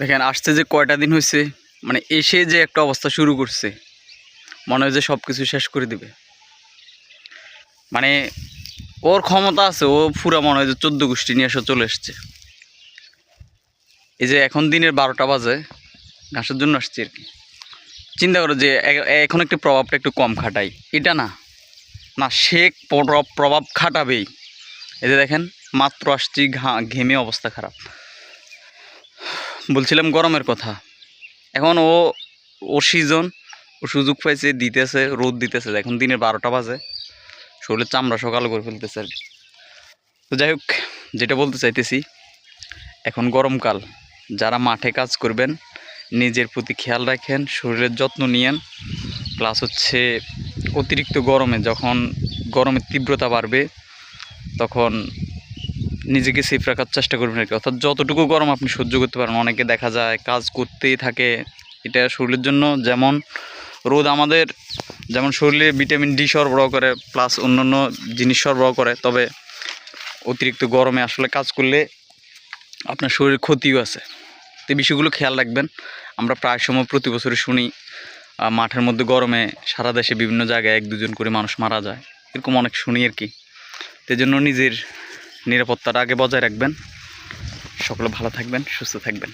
দেখেন আসছে যে কয়টা দিন হয়েছে, মানে এসে যে একটা অবস্থা শুরু করছে, মনে হয় যে সব কিছু শেষ করে দিবে। মানে ওর ক্ষমতা আছে, ও পুরা মনে হয় যে 14 গোষ্ঠী নিয়ে এসে চলে এসছে। এই যে এখন দিনের 12টা বাজে, ঘাসের জন্য আসছে আর কি। চিন্তা করো যে এখন একটু প্রভাবটা একটু কম খাটাই, এটা না না সে প্রভাব খাটাবেই। এই যে দেখেন মাত্র আসছি, ঘেমে অবস্থা খারাপ। বলছিলাম গরমের কথা, এখন ও সিজন, ও সুযোগ পাইছে, দিতেছে, রোদ দিতেছে। এখন দিনের 12টা বাজে, শরীরের চামড়া সকাল করে ফেলতেছে আর কি। তো যাই হোক, যেটা বলতে চাইতেছি, এখন গরমকাল, যারা মাঠে কাজ করবেন নিজের প্রতি খেয়াল রাখেন, শরীরের যত্ন নিয়েন। প্লাস হচ্ছে অতিরিক্ত গরমে, যখন গরমের তীব্রতা বাড়বে তখন নিজেকে সেফ রাখার চেষ্টা করবেন আর কি। অর্থাৎ যতটুকু গরম আপনি সহ্য করতে পারেন। অনেকে দেখা যায় কাজ করতেই থাকে, এটা শরীরের জন্য যেমন রোদ আমাদের যেমন শরীরে ভিটামিন ডি সরবরাহ করে, প্লাস অন্যান্য জিনিস সরবরাহ করে, তবে অতিরিক্ত গরমে আসলে কাজ করলে আপনার শরীরের ক্ষতিও আছে। তো এই বিষয়গুলো খেয়াল রাখবেন। আমরা প্রায় সময় প্রতি বছরই শুনি মাঠের মধ্যে গরমে সারা দেশে বিভিন্ন জায়গায় 1-2 জন করে মানুষ মারা যায়, এরকম অনেক শুনি আর কি। সেই জন্য নিজের নিরাপত্তাটা আগে বজায় রাখবেন। সকলে ভালো থাকবেন, সুস্থ থাকবেন।